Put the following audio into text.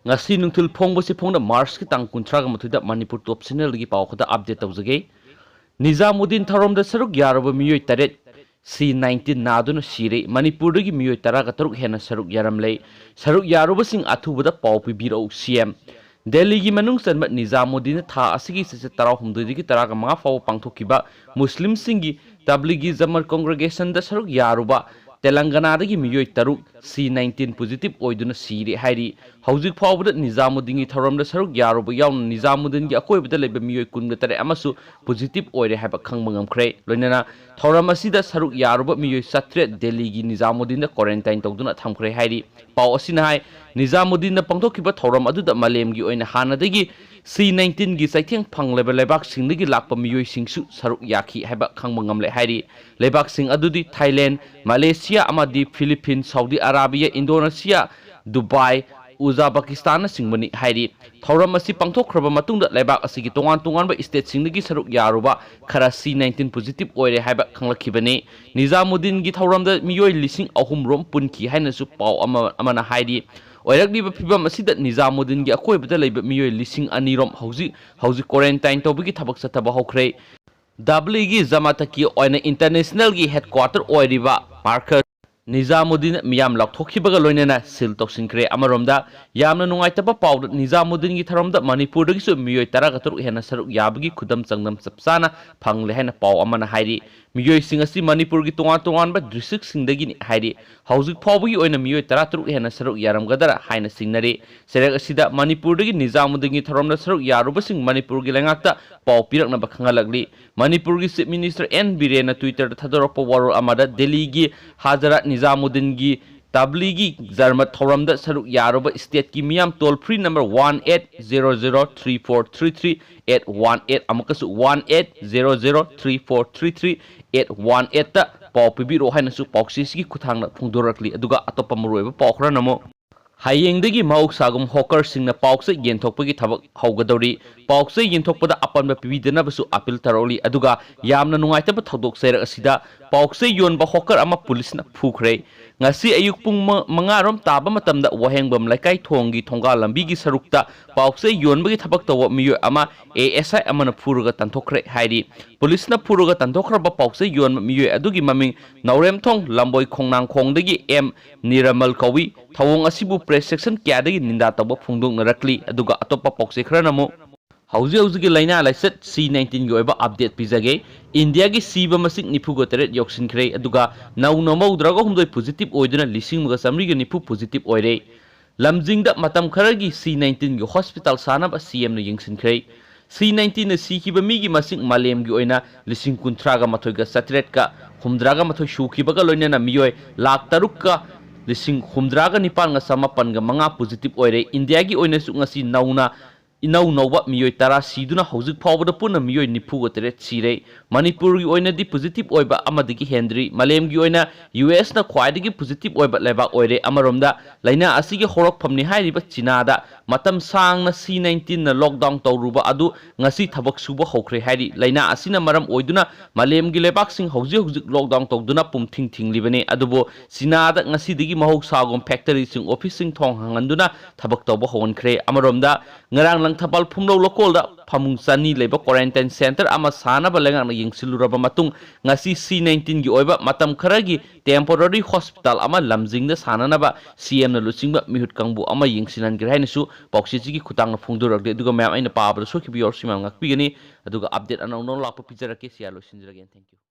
ngasi nungthil phongbasi phongda March ki tang 13 Manipur top channel gi paw khada update tawjage Nizamuddin thauram da saruk yaruba miyoi taret C-19 naduna sire Manipur gi miyoi taraga taruk henna saruk yaramlei saruk yaruba sing athubada paw pibiro CM Delhi gi manung sanba Nizamuddin tha asigi se tara humdui gi taraga ma faw pangthokiba Muslim singi tablighi Jamar congregation da saruk yaruba Telangana dagi miyoi taruk C-19 positive oiduna siri heiri hauzik fawbada Nizamuddin gi thauram da saruk yaruba yawn Nizamuddin gi akoibada leba miyoi kunga tare amasu positive oire haba khangba ngamkhre loinana thauram asida saruk yaruba miyoi satre Delhi gi Nizamuddin da quarantine tawduna thamkhre heiri paw asina hai Nizamuddin da pangthokiba thauram aduda malem gi oina hanadagi C-19 gi saitheng phangleba lebak singdagi lakpa miyoi singsu saruk yakhi haba khangba ngamle heiri lebak sing adudi Thailand Malaysia amadi Philippines Saudi Arabia Indonesia Dubai Uzbekistan singmani heiri thauram asi pangthokhraba matungda lebak asigi tongan ba state singdagi saruk yaruba khara C-19 positive oire haiba khanglakhibani Nizamuddin gi thauram da miyoi lising ahum rom punki hainasu paw amana heiri oirakliba phibam asida Nizamuddin gi akoibada leiba miyoi lising anirom hauji quarantine tobigi thabak sataba hokre Dabli gi Zamataki oina international gi headquarter oiriba marker Nizamuddin miyam lakthokibaga loinena sil toksinkre amaromda yamna nungaitaba pawda Nizamuddin gi tharamda Manipur dagi su miyoi taraga turuk hena saruk yabagi khudam changnam sapsana phangle hena paw amana hairi miyoi singasi Manipur gi tongan ba district singdagi ni hairi hauzik phawbagi oina miyoi tara turuk hena saruk yaramgadara haina singnare serek asida Manipur dagi Nizamuddin gi tharamda saruk yaruba sing Manipur gi lengakta paw pirakna ba khangalagli Manipur gi chief minister N Birena Twitter da thadorapa warol amada Delhi gi Hazara Nizamuddin gi tablighi zarmat thauram da saruk yaruba state ki miyam toll free number 18003433 amakasu 18003433 ta paw pibiro hainasu pawsis gi kuthangna phungdorakli aduga atopa muroiba pawkhra namo Hayengdagi mauk-sagum hawker singna pauksa yenthokpagi thabak haugadori pauksa yenthokpada apanba pibidanabasu apil taroli aduga yamna nungaitaba thodok serak asida pauksa yonba hawker ama pulisna phukre ngasi ayuk pung mangarom taba matamda wahengbam laikai thongi thonga lambigi sarukta pauksa yonbagi thabak tawa miyoi ama ASI amana phuruga tanthokre hairi pulisna phuruga tantokhraba pauksa yon miyoi adugi maming naurem thong lamboi khongnang khongdagi M Niramal kawi thawong asibu press section kyadagi ninda tawba phungdong narakli aduga atopa paukse khra namo hauji laina laisat C-19 gi oiba update pizage India gi siba masik nipugo teret yoksinkhre aduga nauno maudraga humdoi positive oiduna lising muga samri gi nipu positive oire lamjingda matam kharagi C-19 gi hospital sanaba CM no yingsinkhre C-19 na sikiba migi masik malem gi oina lising kuntraga mathoiga satret humdraga mathoi shukibaga loinana miyoi lakh tarukka lising humdraga nipan nga samapan ga manga positive oire India gi oina su ngasi nauna inau nauba miyoi tara siduna hauzik phawbada puna miyoi nipuga teret sire Manipur gi oina di positive oiba amadigi hendri malem gi oina US na khwaidigi positive oiba lebak oire amaromda laina asigi horok phamni hairiba China da matam sang na C-19 na lockdown tawruba adu ngasi thabak suba hokre hairi laina asina maram oiduna malem gi lebak sing hauzik lockdown tawduna pumthing libane adubo China da ngasi digi mahok sagom factory sing office sing thong hanganduna thabak tawba honkre amaromda ngarang thapal phumlo lokolda phamung chani leba quarantine center ama sana balengang na yingsiluraba matung ngasi C-19 gi oiba matam kharagi temporary hospital ama lamjingda sananaba CM na luchingba mihut kangbu ama yingsinan girhainisu paukseji gi khutang na phungduragde aduga mayam aina pabada sokibi yorsimam ngakpigani aduga update anong lakpa pijarake sia losinjrage thank you